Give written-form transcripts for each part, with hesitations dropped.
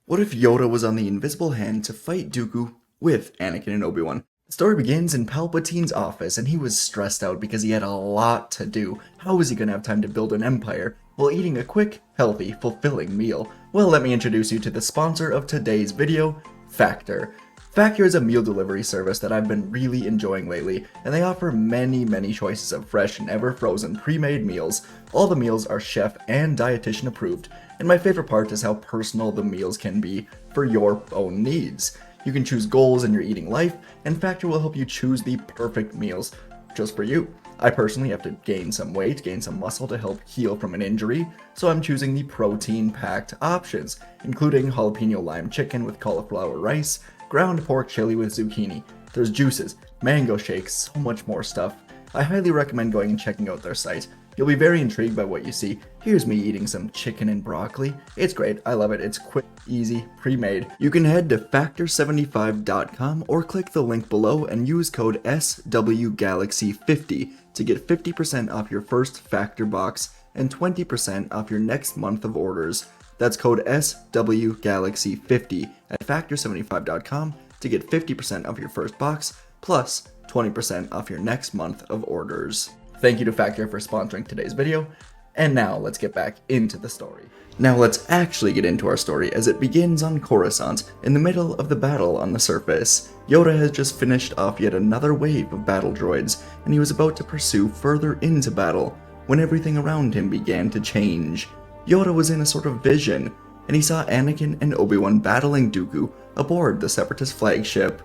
What if Yoda was on the invisible hand to fight Dooku with Anakin and Obi Wan? The story begins in Palpatine's office, and he was stressed out because he had a lot to do. How was he going to have time to build an empire while eating a quick, healthy, fulfilling meal? Well, let me introduce you to the sponsor of today's video, Factor. Factor is a meal delivery service that I've been really enjoying lately, and they offer many choices of fresh, never frozen, pre-made meals. All the meals are chef and dietitian approved, and my favorite part is how personal the meals can be for your own needs. You can choose goals in your eating life, and Factor will help you choose the perfect meals just for you. I personally have to gain some weight, gain some muscle to help heal from an injury, so I'm choosing the protein-packed options, including jalapeno lime chicken with cauliflower rice, ground pork chili with zucchini. There's juices, mango shakes, so much more stuff. I highly recommend going and checking out their site. You'll be very intrigued by what you see. Here's me eating some chicken and broccoli. It's great, I love it, it's quick, easy, pre-made. You can head to factor75.com or click the link below and use code SWGalaxy50 to get 50% off your first Factor box and 20% off your next month of orders. That's code SWGalaxy50 at factor75.com to get 50% off your first box, plus 20% off your next month of orders. Thank you to Factor for sponsoring today's video, and now let's get back into the story. Now let's actually get into our story as it begins on Coruscant, in the middle of the battle on the surface. Yoda has just finished off yet another wave of battle droids, and he was about to pursue further into battle, when everything around him began to change. Yoda was in a sort of vision, and he saw Anakin and Obi Wan battling Dooku aboard the Separatist flagship.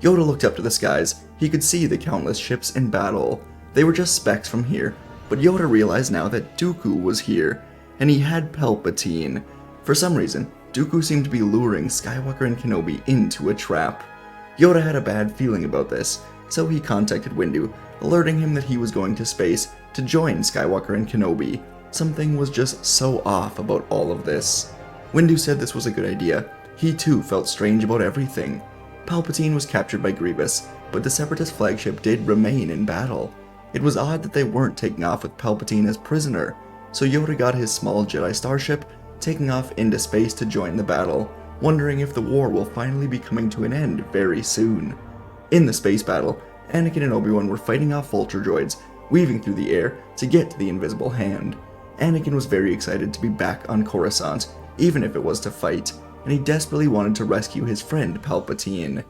Yoda looked up to the skies. He could see the countless ships in battle. They were just specks from here, but Yoda realized now that Dooku was here, and he had Palpatine. For some reason, Dooku seemed to be luring Skywalker and Kenobi into a trap. Yoda had a bad feeling about this, so he contacted Windu, alerting him that he was going to space to join Skywalker and Kenobi. Something was just so off about all of this. Windu said this was a good idea. He too felt strange about everything. Palpatine was captured by Grievous, but the Separatist flagship did remain in battle. It was odd that they weren't taking off with Palpatine as prisoner, so Yoda got his small Jedi starship, taking off into space to join the battle, wondering if the war will finally be coming to an end very soon. In the space battle, Anakin and Obi Wan were fighting off vulture droids, weaving through the air to get to the invisible hand. Anakin was very excited to be back on Coruscant, even if it was to fight, and he desperately wanted to rescue his friend Palpatine.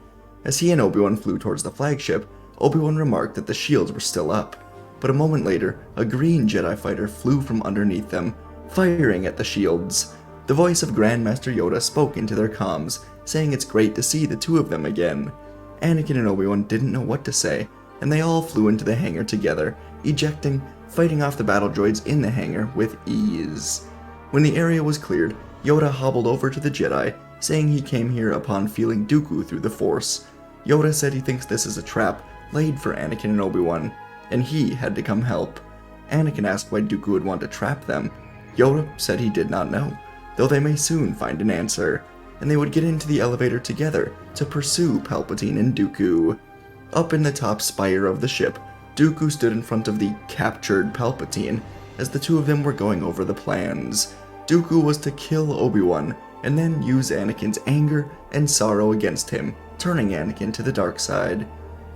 As he and Obi Wan flew towards the flagship, Obi Wan remarked that the shields were still up, but a moment later, a green Jedi fighter flew from underneath them, firing at the shields. The voice of Grandmaster Yoda spoke into their comms, saying it's great to see the two of them again. Anakin and Obi Wan didn't know what to say, and they all flew into the hangar together, ejecting, fighting off the battle droids in the hangar with ease. When the area was cleared, Yoda hobbled over to the Jedi, saying he came here upon feeling Dooku through the Force. Yoda said he thinks this is a trap laid for Anakin and Obi Wan, and he had to come help. Anakin asked why Dooku would want to trap them. Yoda said he did not know, though they may soon find an answer, and they would get into the elevator together to pursue Palpatine and Dooku. Up in the top spire of the ship, Dooku stood in front of the captured Palpatine as the two of them were going over the plans. Dooku was to kill Obi Wan and then use Anakin's anger and sorrow against him, turning Anakin to the dark side.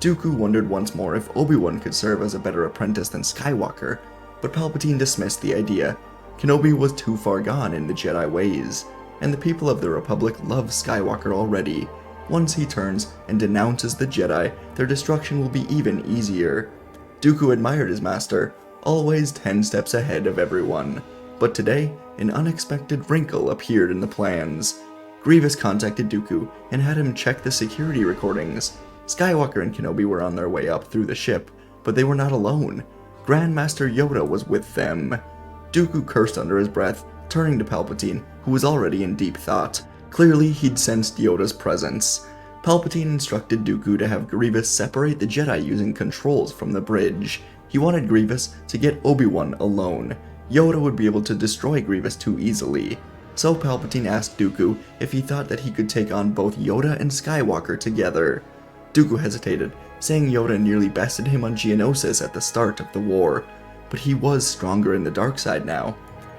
Dooku wondered once more if Obi Wan could serve as a better apprentice than Skywalker, but Palpatine dismissed the idea. Kenobi was too far gone in the Jedi ways, and the people of the Republic love Skywalker already. Once he turns and denounces the Jedi, their destruction will be even easier. Dooku admired his master, always 10 steps ahead of everyone. But today, an unexpected wrinkle appeared in the plans. Grievous contacted Dooku and had him check the security recordings. Skywalker and Kenobi were on their way up through the ship, but they were not alone. Grandmaster Yoda was with them. Dooku cursed under his breath, turning to Palpatine, who was already in deep thought. Clearly, he'd sensed Yoda's presence. Palpatine instructed Dooku to have Grievous separate the Jedi using controls from the bridge. He wanted Grievous to get Obi-Wan alone. Yoda would be able to destroy Grievous too easily. So Palpatine asked Dooku if he thought that he could take on both Yoda and Skywalker together. Dooku hesitated, saying Yoda nearly bested him on Geonosis at the start of the war, but he was stronger in the dark side now.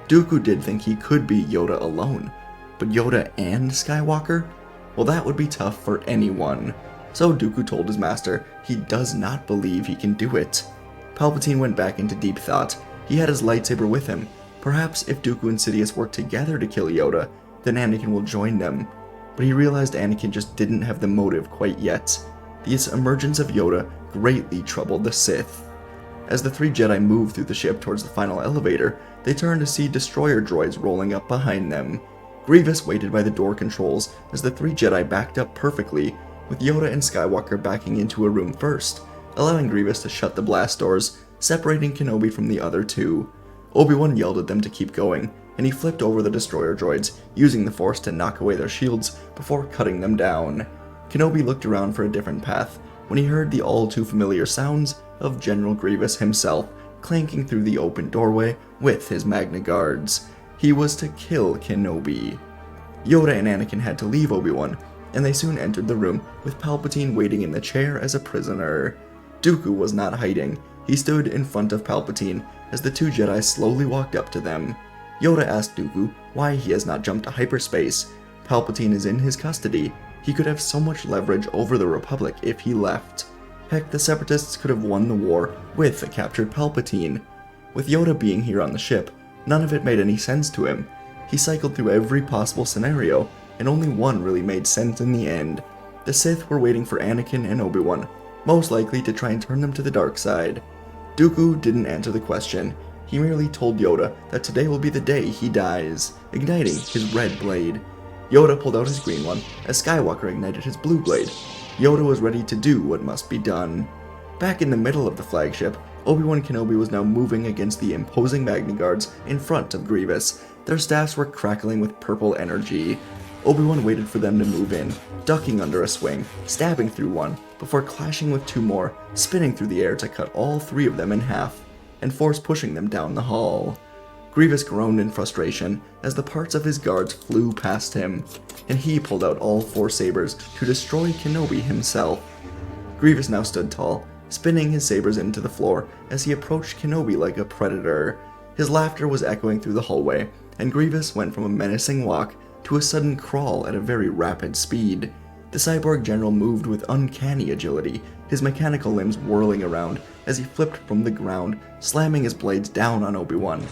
Dooku did think he could beat Yoda alone, But Yoda and Skywalker? Well, that would be tough for anyone. So Dooku told his master he does not believe he can do it. Palpatine went back into deep thought. He had his lightsaber with him. Perhaps if Dooku and Sidious work together to kill Yoda, then Anakin will join them. But he realized Anakin just didn't have the motive quite yet. This emergence of Yoda greatly troubled the Sith. As the three Jedi moved through the ship towards the final elevator, they turned to see destroyer droids rolling up behind them. Grievous waited by the door controls as the three Jedi backed up perfectly, with Yoda and Skywalker backing into a room first, allowing Grievous to shut the blast doors, separating Kenobi from the other two. Obi Wan yelled at them to keep going, and he flipped over the destroyer droids, using the Force to knock away their shields before cutting them down. Kenobi looked around for a different path when he heard the all-too-familiar sounds of General Grievous himself clanking through the open doorway with his Magna Guards. He was to kill Kenobi. Yoda and Anakin had to leave Obi-Wan, and they soon entered the room with Palpatine waiting in the chair as a prisoner. Dooku was not hiding. He stood in front of Palpatine as the two Jedi slowly walked up to them. Yoda asked Dooku why he has not jumped to hyperspace. Palpatine is in his custody. He could have so much leverage over the Republic if he left. Heck, the Separatists could have won the war with a captured Palpatine. With Yoda being here on the ship, none of it made any sense to him. He cycled through every possible scenario, and only one really made sense in the end. The Sith were waiting for Anakin and Obi-Wan, most likely to try and turn them to the dark side. Dooku didn't answer the question. He merely told Yoda that today will be the day he dies, igniting his red blade. Yoda pulled out his green one as Skywalker ignited his blue blade. Yoda was ready to do what must be done. Back in the middle of the flagship, Obi-Wan Kenobi was now moving against the imposing Magna Guards in front of Grievous. Their staffs were crackling with purple energy. Obi-Wan waited for them to move in, ducking under a swing, stabbing through one, before clashing with two more, spinning through the air to cut all three of them in half, and force pushing them down the hall. Grievous groaned in frustration as the parts of his guards flew past him, and he pulled out all four sabers to destroy Kenobi himself. Grievous now stood tall, spinning his sabers into the floor as he approached Kenobi like a predator. His laughter was echoing through the hallway, and Grievous went from a menacing walk to a sudden crawl at a very rapid speed. The cyborg general moved with uncanny agility, his mechanical limbs whirling around as he flipped from the ground, slamming his blades down on Obi-Wan.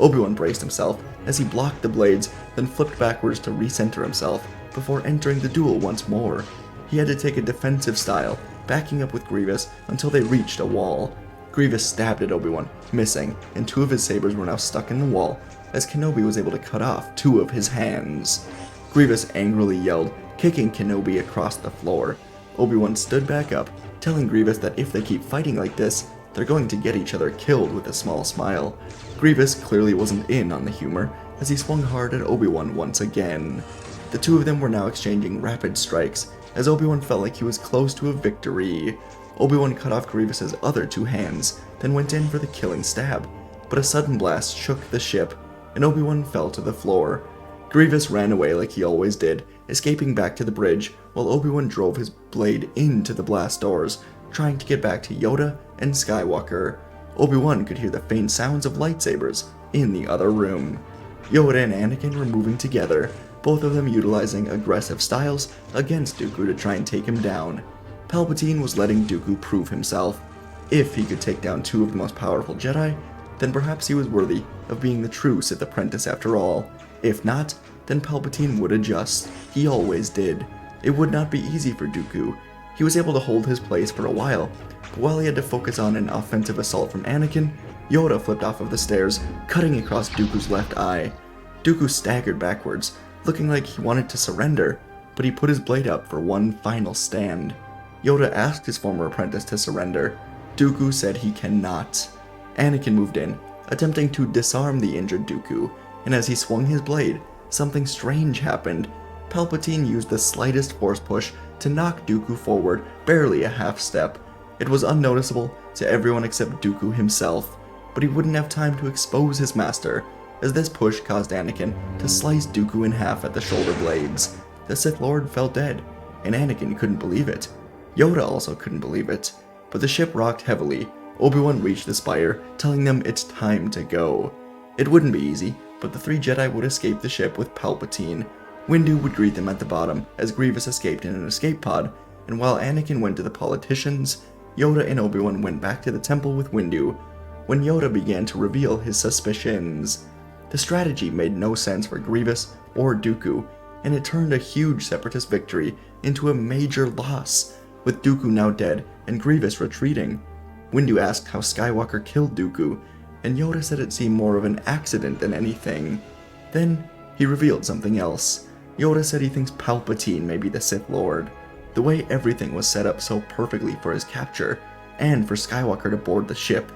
Obi-Wan braced himself as he blocked the blades, then flipped backwards to recenter himself before entering the duel once more. He had to take a defensive style, backing up with Grievous until they reached a wall. Grievous stabbed at Obi-Wan, missing, and two of his sabers were now stuck in the wall as Kenobi was able to cut off two of his hands. Grievous angrily yelled, kicking Kenobi across the floor. Obi-Wan stood back up, telling Grievous that if they keep fighting like this, they're going to get each other killed with a small smile. Grievous clearly wasn't in on the humor as he swung hard at Obi-Wan once again. The two of them were now exchanging rapid strikes as Obi-Wan felt like he was close to a victory. Obi-Wan cut off Grievous's other two hands, then went in for the killing stab, but a sudden blast shook the ship, and Obi-Wan fell to the floor. Grievous ran away like he always did, escaping back to the bridge, while Obi-Wan drove his blade into the blast doors, trying to get back to Yoda and Skywalker. Obi-Wan could hear the faint sounds of lightsabers in the other room. Yoda and Anakin were moving together, both of them utilizing aggressive styles against Dooku to try and take him down. Palpatine was letting Dooku prove himself. If he could take down two of the most powerful Jedi, then perhaps he was worthy of being the true Sith apprentice after all. If not, then Palpatine would adjust. He always did. It would not be easy for Dooku. He was able to hold his place for a while, but while he had to focus on an offensive assault from Anakin, Yoda flipped off of the stairs, cutting across Dooku's left eye. Dooku staggered backwards, looking like he wanted to surrender, but he put his blade up for one final stand. Yoda asked his former apprentice to surrender. Dooku said he cannot. Anakin moved in, attempting to disarm the injured Dooku, and as he swung his blade, something strange happened. Palpatine used the slightest force push to knock Dooku forward barely a half step. It was unnoticeable to everyone except Dooku himself, but he wouldn't have time to expose his master, as this push caused Anakin to slice Dooku in half at the shoulder blades. The Sith Lord fell dead, and Anakin couldn't believe it. Yoda also couldn't believe it, but the ship rocked heavily. Obi-Wan reached the spire, telling them it's time to go. It wouldn't be easy, but the three Jedi would escape the ship with Palpatine. Windu would greet them at the bottom as Grievous escaped in an escape pod, and while Anakin went to the politicians, Yoda and Obi Wan went back to the temple with Windu when Yoda began to reveal his suspicions. The strategy made no sense for Grievous or Dooku, and it turned a huge Separatist victory into a major loss, with Dooku now dead and Grievous retreating. Windu asked how Skywalker killed Dooku, and Yoda said it seemed more of an accident than anything. Then, he revealed something else. Yoda said he thinks Palpatine may be the Sith Lord. The way everything was set up so perfectly for his capture, and for Skywalker to board the ship.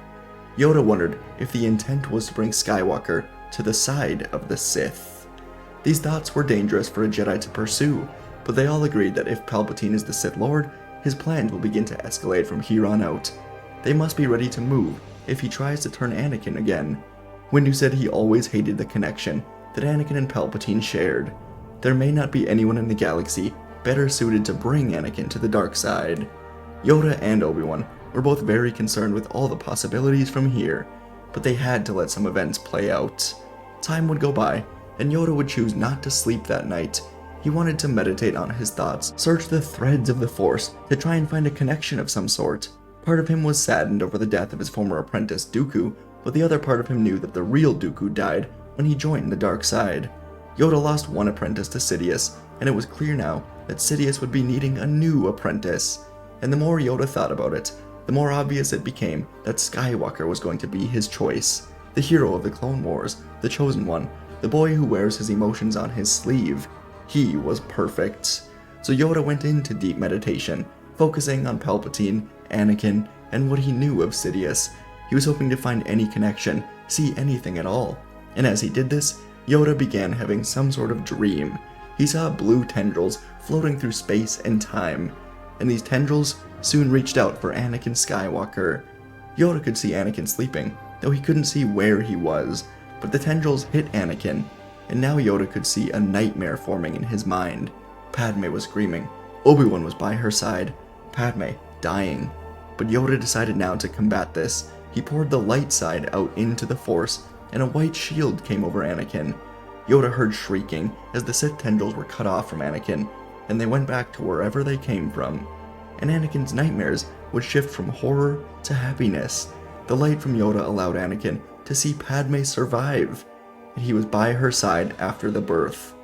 Yoda wondered if the intent was to bring Skywalker to the side of the Sith. These thoughts were dangerous for a Jedi to pursue, but they all agreed that if Palpatine is the Sith Lord, his plans will begin to escalate from here on out. They must be ready to move if he tries to turn Anakin again. Windu said he always hated the connection that Anakin and Palpatine shared. There may not be anyone in the galaxy better suited to bring Anakin to the dark side. Yoda and Obi-Wan were both very concerned with all the possibilities from here, but they had to let some events play out. Time would go by, and Yoda would choose not to sleep that night. He wanted to meditate on his thoughts, search the threads of the Force to try and find a connection of some sort. Part of him was saddened over the death of his former apprentice Dooku, but the other part of him knew that the real Dooku died when he joined the dark side. Yoda lost one apprentice to Sidious, and it was clear now that Sidious would be needing a new apprentice. And the more Yoda thought about it, the more obvious it became that Skywalker was going to be his choice. The hero of the Clone Wars, the chosen one, the boy who wears his emotions on his sleeve. He was perfect. So Yoda went into deep meditation, focusing on Palpatine, Anakin, and what he knew of Sidious. He was hoping to find any connection, see anything at all. And as he did this, Yoda began having some sort of dream. He saw blue tendrils floating through space and time, and these tendrils soon reached out for Anakin Skywalker. Yoda could see Anakin sleeping, though he couldn't see where he was, but the tendrils hit Anakin, and now Yoda could see a nightmare forming in his mind. Padme was screaming. Obi-Wan was by her side. Padme dying. But Yoda decided now to combat this. He poured the light side out into the Force, and a white shield came over Anakin. Yoda heard shrieking as the Sith tendrils were cut off from Anakin, and they went back to wherever they came from. And Anakin's nightmares would shift from horror to happiness. The light from Yoda allowed Anakin to see Padme survive, and he was by her side after the birth.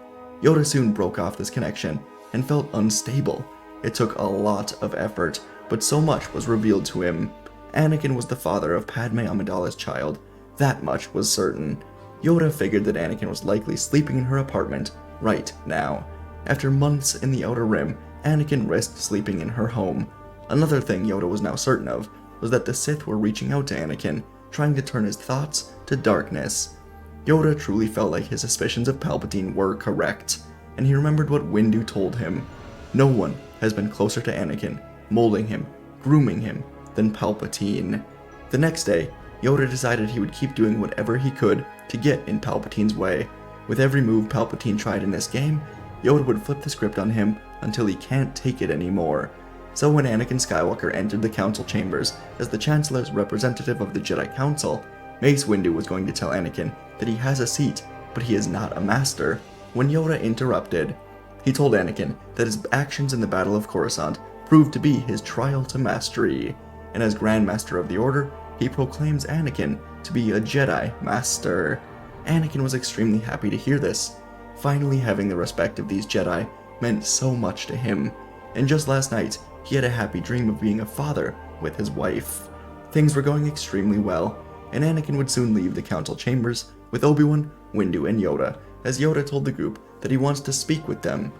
Yoda soon broke off this connection and felt unstable. It took a lot of effort, but so much was revealed to him. Anakin was the father of Padme Amidala's child. That much was certain. Yoda figured that Anakin was likely sleeping in her apartment right now. After months in the Outer Rim, Anakin risked sleeping in her home. Another thing Yoda was now certain of was that the Sith were reaching out to Anakin, trying to turn his thoughts to darkness. Yoda truly felt like his suspicions of Palpatine were correct, and he remembered what Windu told him. No one has been closer to Anakin, molding him, grooming him, than Palpatine. The next day, Yoda decided he would keep doing whatever he could to get in Palpatine's way. With every move Palpatine tried in this game, Yoda would flip the script on him until he can't take it anymore. So when Anakin Skywalker entered the council chambers as the Chancellor's representative of the Jedi Council, Mace Windu was going to tell Anakin that he has a seat, but he is not a master, when Yoda interrupted. He told Anakin that his actions in the Battle of Coruscant proved to be his trial to mastery, and as Grand Master of the Order, he proclaims Anakin to be a Jedi Master. Anakin was extremely happy to hear this. Finally having the respect of these Jedi meant so much to him, and just last night, he had a happy dream of being a father with his wife. Things were going extremely well, and Anakin would soon leave the council chambers with Obi-Wan, Windu, and Yoda, as Yoda told the group that he wants to speak with them.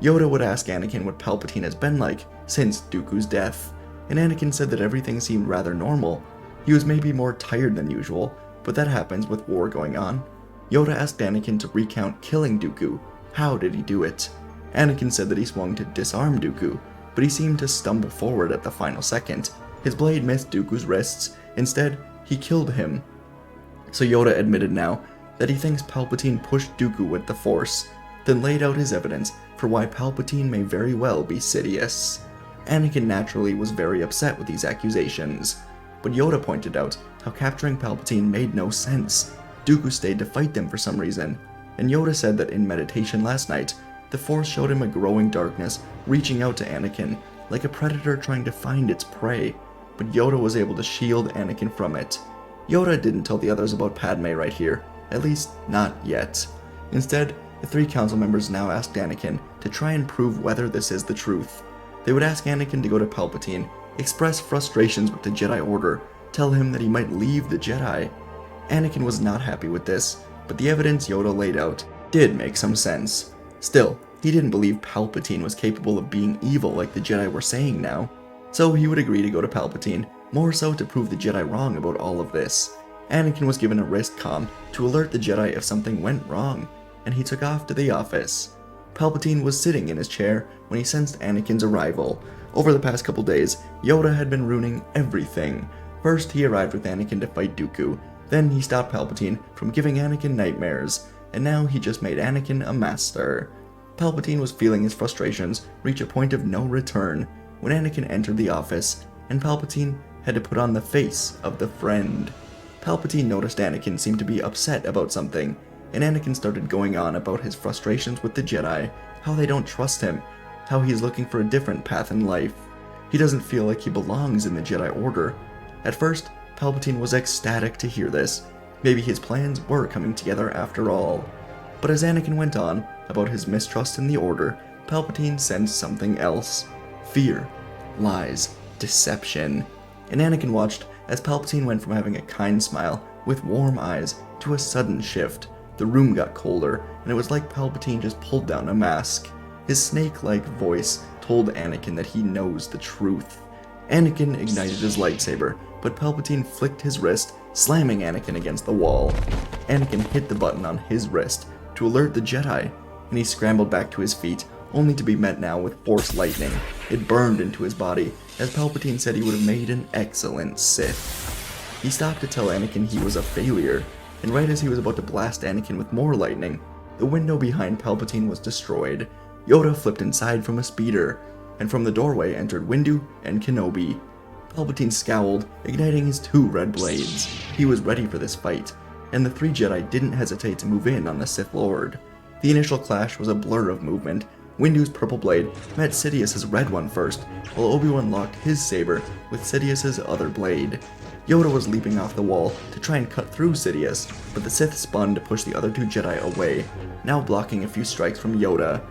Yoda would ask Anakin what Palpatine has been like since Dooku's death, and Anakin said that everything seemed rather normal. He was maybe more tired than usual, but that happens with war going on. Yoda asked Anakin to recount killing Dooku. How did he do it? Anakin said that he swung to disarm Dooku, but he seemed to stumble forward at the final second. His blade missed Dooku's wrists. Instead, he killed him. So Yoda admitted now that he thinks Palpatine pushed Dooku with the Force, then laid out his evidence for why Palpatine may very well be Sidious. Anakin naturally was very upset with these accusations, but Yoda pointed out how capturing Palpatine made no sense. Dooku stayed to fight them for some reason, and Yoda said that in meditation last night, The Force showed him a growing darkness reaching out to Anakin, like a predator trying to find its prey, but Yoda was able to shield Anakin from it. Yoda didn't tell the others about Padme right here, at least not yet. Instead, the 3 council members now asked Anakin to try and prove whether this is the truth. They would ask Anakin to go to Palpatine, express frustrations with the Jedi Order, tell him that he might leave the Jedi. Anakin was not happy with this, but the evidence Yoda laid out did make some sense. Still, he didn't believe Palpatine was capable of being evil like the Jedi were saying now, so he would agree to go to Palpatine, more so to prove the Jedi wrong about all of this. Anakin was given a wrist comm to alert the Jedi if something went wrong, and he took off to the office. Palpatine was sitting in his chair when he sensed Anakin's arrival. Over the past couple days, Yoda had been ruining everything. First, he arrived with Anakin to fight Dooku, then he stopped Palpatine from giving Anakin nightmares, and now he just made Anakin a master. Palpatine was feeling his frustrations reach a point of no return when Anakin entered the office, and Palpatine had to put on the face of the friend. Palpatine noticed Anakin seemed to be upset about something, and Anakin started going on about his frustrations with the Jedi, how they don't trust him, how he is looking for a different path in life. He doesn't feel like he belongs in the Jedi Order. At first, Palpatine was ecstatic to hear this. Maybe his plans were coming together after all. But as Anakin went on about his mistrust in the Order, Palpatine sensed something else. Fear, lies, deception. And Anakin watched as Palpatine went from having a kind smile with warm eyes to a sudden shift. The room got colder, and it was like Palpatine just pulled down a mask. His snake-like voice told Anakin that he knows the truth. Anakin ignited his lightsaber, but Palpatine flicked his wrist, slamming Anakin against the wall. Anakin hit the button on his wrist to alert the Jedi, and he scrambled back to his feet, only to be met now with Force lightning. It burned into his body, as Palpatine said he would have made an excellent Sith. He stopped to tell Anakin he was a failure, and right as he was about to blast Anakin with more lightning, the window behind Palpatine was destroyed. Yoda flipped inside from a speeder, and from the doorway entered Windu and Kenobi. Palpatine scowled, igniting his 2 red blades. He was ready for this fight, and the 3 Jedi didn't hesitate to move in on the Sith Lord. The initial clash was a blur of movement. Windu's purple blade met Sidious's red one first, while Obi Wan locked his saber with Sidious's other blade. Yoda was leaping off the wall to try and cut through Sidious, but the Sith spun to push the other 2 Jedi away, now blocking a few strikes from Yoda.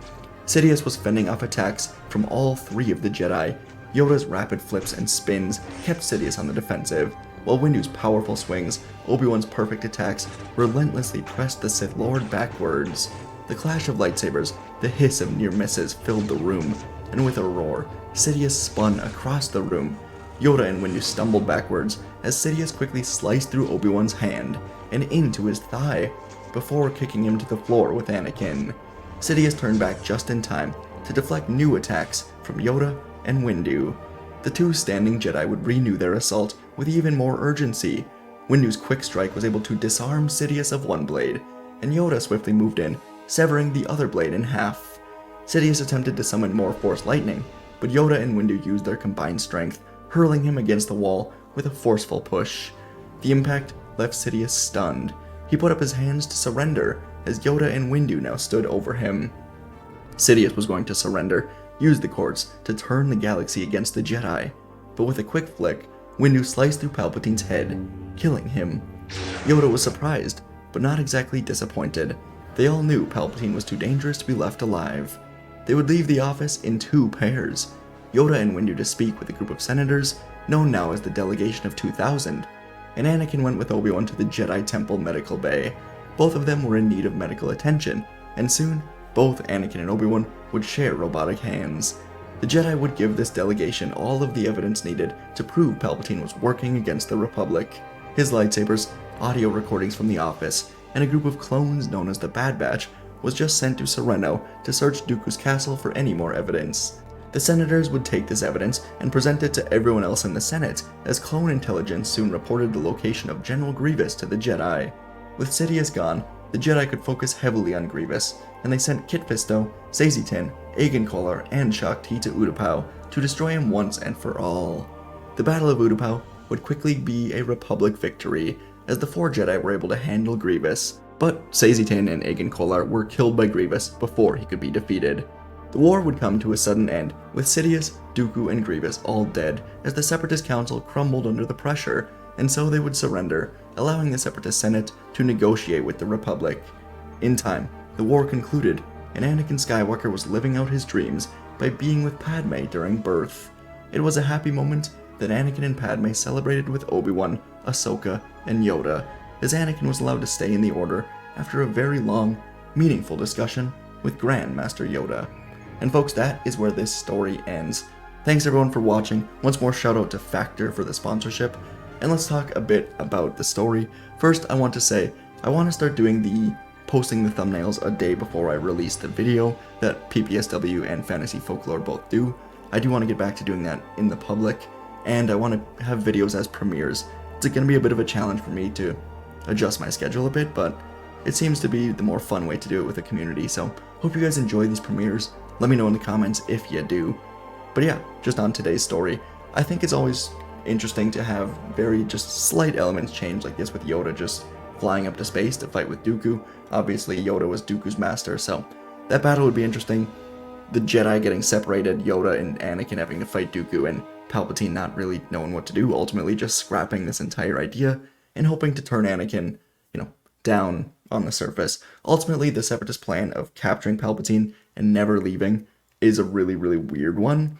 Sidious was fending off attacks from all 3 of the Jedi. Yoda's rapid flips and spins kept Sidious on the defensive, while Windu's powerful swings, Obi-Wan's perfect attacks, relentlessly pressed the Sith Lord backwards. The clash of lightsabers, the hiss of near misses filled the room, and with a roar, Sidious spun across the room. Yoda and Windu stumbled backwards as Sidious quickly sliced through Obi-Wan's hand and into his thigh, before kicking him to the floor with Anakin. Sidious turned back just in time to deflect new attacks from Yoda and Windu. The 2 standing Jedi would renew their assault with even more urgency. Windu's quick strike was able to disarm Sidious of one blade, and Yoda swiftly moved in, severing the other blade in half. Sidious attempted to summon more Force lightning, but Yoda and Windu used their combined strength, hurling him against the wall with a forceful push. The impact left Sidious stunned. He put up his hands to surrender, as Yoda and Windu now stood over him. Sidious was going to surrender, use the cords to turn the galaxy against the Jedi, but with a quick flick, Windu sliced through Palpatine's head, killing him. Yoda was surprised, but not exactly disappointed. They all knew Palpatine was too dangerous to be left alive. They would leave the office in 2 pairs, Yoda and Windu to speak with a group of senators, known now as the Delegation of 2000, and Anakin went with Obi-Wan to the Jedi Temple medical bay. Both of them were in need of medical attention, and soon, both Anakin and Obi-Wan would share robotic hands. The Jedi would give this delegation all of the evidence needed to prove Palpatine was working against the Republic. His lightsabers, audio recordings from the office, and a group of clones known as the Bad Batch was just sent to Sereno to search Dooku's castle for any more evidence. The senators would take this evidence and present it to everyone else in the Senate, as clone intelligence soon reported the location of General Grievous to the Jedi. With Sidious gone, the Jedi could focus heavily on Grievous, and they sent Kit Fisto, Sazitin, Aegon Kolar, and Shakti to Utapau to destroy him once and for all. The Battle of Utapau would quickly be a Republic victory, as the 4 Jedi were able to handle Grievous. But Sazitin and Agen Kolar were killed by Grievous before he could be defeated. The war would come to a sudden end, with Sidious, Dooku, and Grievous all dead as the Separatist Council crumbled under the pressure, and so they would surrender, allowing the Separatist Senate to negotiate with the Republic. In time, the war concluded, and Anakin Skywalker was living out his dreams by being with Padme during birth. It was a happy moment that Anakin and Padme celebrated with Obi Wan, Ahsoka, and Yoda, as Anakin was allowed to stay in the Order after a very long, meaningful discussion with Grand Master Yoda. And folks, that is where this story ends. Thanks everyone for watching. Once more, shout out to Factor for the sponsorship. And let's talk a bit about the story. First, I want to say, I want to start posting the thumbnails a day before I release the video that PPSW and Fantasy Folklore both do. I do want to get back to doing that in the public, and I want to have videos as premieres. It's going to be a bit of a challenge for me to adjust my schedule a bit, but it seems to be the more fun way to do it with the community, so hope you guys enjoy these premieres. Let me know in the comments if you do. But yeah, just on today's story, I think it's always interesting to have very just slight elements change like this, with Yoda just flying up to space to fight with Dooku. Obviously Yoda was Dooku's master, so that battle would be interesting. The Jedi getting separated, Yoda and Anakin having to fight Dooku, and Palpatine not really knowing what to do, ultimately just scrapping this entire idea and hoping to turn Anakin, down on the surface. Ultimately, the Separatist plan of capturing Palpatine and never leaving is a really, really weird one.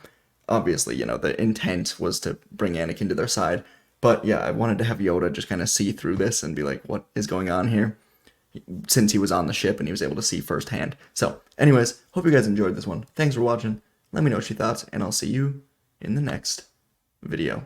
Obviously, the intent was to bring Anakin to their side, but yeah, I wanted to have Yoda just kind of see through this and be like, what is going on here? Since he was on the ship and he was able to see firsthand. So, anyways, hope you guys enjoyed this one. Thanks for watching. Let me know what you thought, and I'll see you in the next video.